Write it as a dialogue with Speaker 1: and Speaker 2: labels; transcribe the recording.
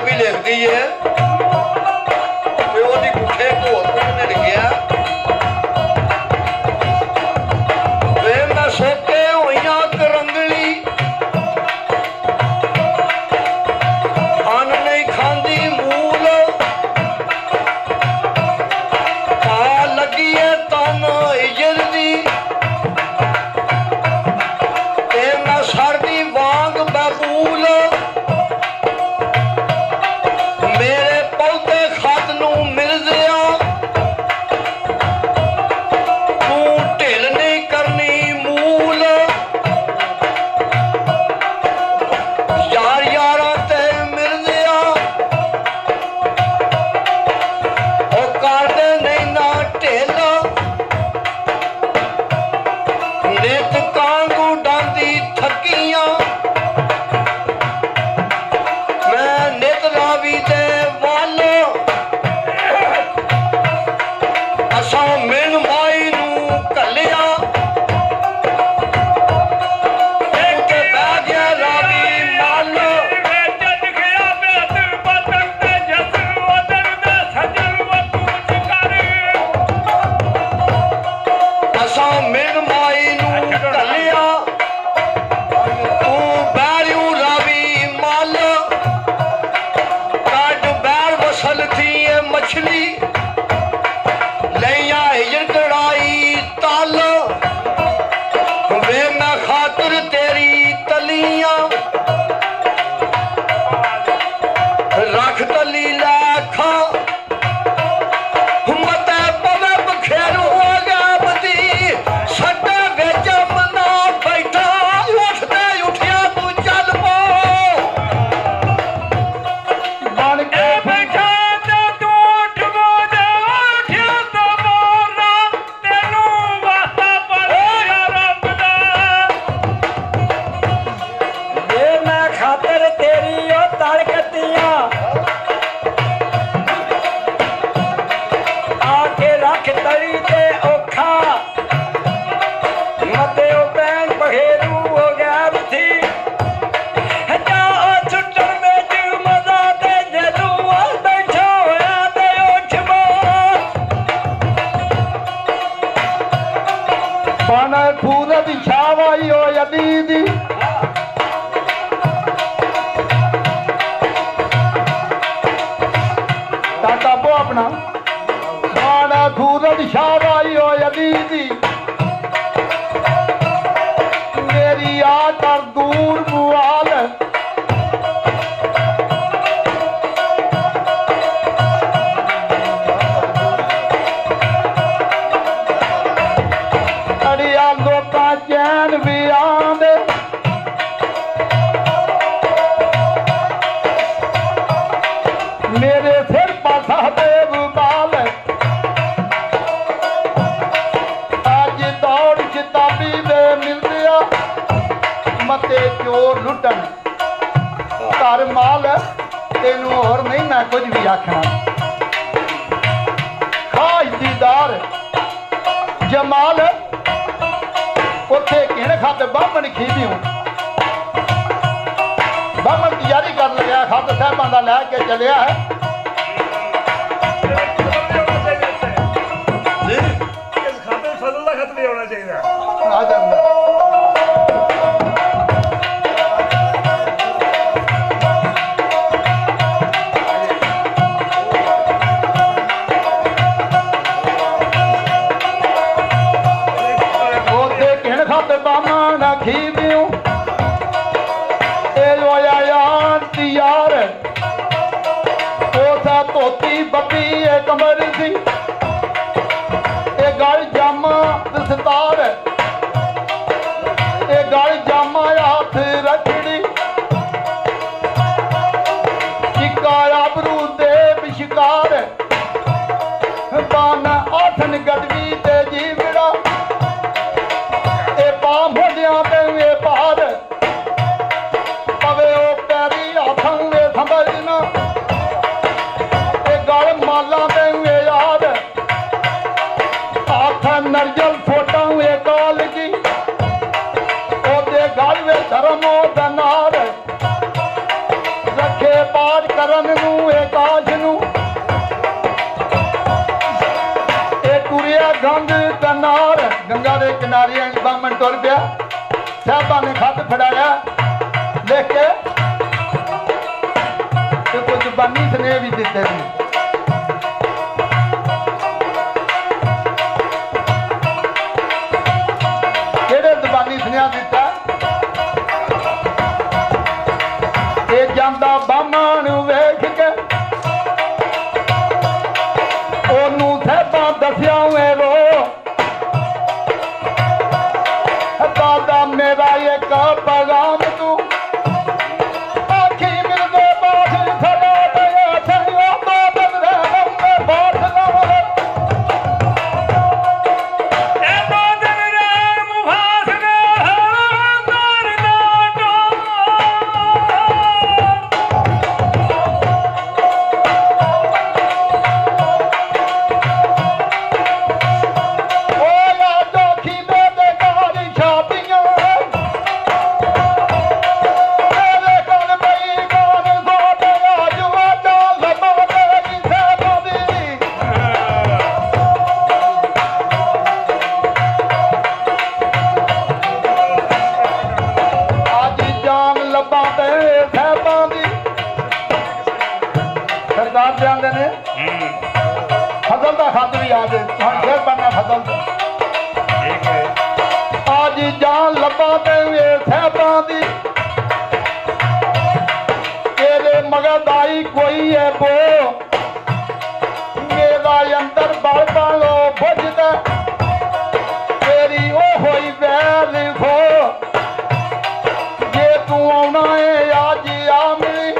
Speaker 1: भी लिखती है गुठे घोर ने लिखिया वे मैं सोके हुई करंगली अन नहीं खांदी मूल आ लगी है तन इजर दी ते मैं सरदी वांग बबूल मेरे पौधे खत नू मिर्जिया तू ढिल नहीं करनी मूल यार यारा ते मिर्जिया ओ कर दे नहीं ना ढिल नित कांगू डांदी थकियां मैं नित रावी दे वाल असा मिन माई नू कलिया एक बह गया रावी मल असा मिन माई नू कलिया तू बैरियों रावी मल काट बैर वसल थी ये मछली लैया हिजर कड़ाई तल वे मैं खातिर तेरी तलियां रख तली लाखा मते पवे बखेरू गैबदी सड्डे विच मना बैठा उठदे उठिया तू चल पो बन के बैठा ते तू उठबो दे उठिया तो मोरा तेनू वास्ता पड़िया रब दा ये मैं खातिर तेरी ओ तड़कतियां आके रख तली ते औखा मते ओ पैन बखेरू हो गैब थी जा ओ छुट्टन में जू मजा ते जदू बैठा होया ते उठबो पाना फूल दी छावाई हो यदीदी टाटा बो अपना पाना फूल दी छावाई हो यदीदी मेरी आ कर दूर बुआल अड़िया लोका चैन भी आंदे मेरे सिर पासा देव बाल अज दौड़ किताबी दे मिलदिया मते चोर लुटन घर माल तेनू और नहीं मैं कुछ भी आखना खास दीदार जमाल उथे कहने खाते बामन खीदी हूं बामन तैयारी कर लगा खाते साहबान दा लैके चलिया है
Speaker 2: इस खाते में फजल का खत नहीं होना चाहिए
Speaker 1: आ ਜਾਂਦਾ ਉਹਦੇ ਕਹਿਣ ਖਾਤੇ ਬਾਮਨ ਖੀਦੀ ਹੂੰ ਇਹ ਹੋਇਆ ਯਾਰ ਯਾਰ ਉਹ ਸਾ ਧੋਤੀ ਬੱਬੀ ਇਹ ਕਮਰ ਸੀ ਇਹ ਗਲ ਜਾਮਾ ਦਸਤਾਰ ਇਹ ਗਲ ਜਾਮਾ ਹੱਥ ਰਖੜੀ ਚਿੱਕਾ ਆਬਰੂ ਦੇ ਵਿਸ਼ਕਾਰ ਬਾਨ ਆਠਨ ਗੜਵੀ ਤੇ ਜੀਵੜਾ ਇਹ ਪਾ ਮੋਢਿਆਂ ਤੇ ਇਹ ਪਾਰ ਪਵੇ ਉਹ ਪੈਰੀ ਹੱਥਾਂ ਇਹ ਸੰਭਲਣਾ ਇਹ ਗਲ ਮਾਲਾਂ ਤੇ ਇਹ ਯਾਦ ਹੱਥ ਨਰਜਲ ਫੋਟਾਂ ਇਹ ਕਾਲ ਕੀ ਉਹਦੇ ਗਲ ਵਿੱਚ ਧਰਮੋ ਦਾ ਨਾਰ ਰੱਖੇ ਪਾਠ ਕਰਨ ਨੂੰ ਇਹ ਕਾਸ਼ ਨੂੰ ਇਹ ਟੁਰਿਆ ਗੰਗ ਕਨਾਰ ਗੰਗਾ ਦੇ ਕਿਨਾਰੇ ਬਾਮਣ ਤੁਰ ਪਿਆ ਸਾਹਿਬਾਂ ਨੇ ਖੱਤ ਫੜਾਇਆ ਲਿਖ ਕੇ ਤੇ ਕੁਝ ਬਾਨੀ ਸਨੇ ਵੀ ਦਿੱਤੇ ਸੀ ਕਿਹੜੇ ਜ਼ਬਾਨੀ ਸੁਨੇਹਾ ਦਿੱਤਾ ਇਹ ਜਾਂਦਾ ਬਾਹਮਣ ਵੇਖ ਕੇ ਉਹਨੂੰ ਸਾਹਿਬਾਂ ਦੱਸਿਆ ਵੇ ਰੋ ਦਾਦਾ ਮੇਰਾ ਇੱਕ ਪੈਗਾਮ ਤੂੰ ਆਖੀ ਮਿਲਦੇ ਬਾਸ ਖੜਾ ਤੇ ਸਹਿਆ ਬਾਦਲ ਰਹਿ ਬਾਸ ਨਾ
Speaker 2: ਇਹ ਬਾਦਲ ਰਹਿ ਮੁਫਾਸ ਨਾ ਦਰ ਨਾ
Speaker 1: ਜਾਂਦੇ ਨੇ ਫਜ਼ਲ ਦਾ ਖਤ ਵੀ ਆ ਜੇ ਹੁਣ ਫੇਰ ਬਣਨਾ ਫਜ਼ਲ ਦਾ
Speaker 2: ਠੀਕ ਹੈ
Speaker 1: ਅੱਜ ਜਾਨ ਲੱਭਾ ਤੇ ਸਾਹਿਬਾਂ ਦੀ ਤੇਰੇ ਮਗਰ ਦਾਈ ਕੋਈ ਹੈ ਬੋ ਮੇਰਾ ਅੰਦਰ ਬਲ ਬਾਲੋ ਬੁਝਦਾ ਤੇਰੀ ਉਹ ਹੋਈ ਵੈਰ ਲਿਖੋ ਜੇ ਤੂੰ ਆਉਣਾ ਏ ਅੱਜ ਆ ਮਿਲੀ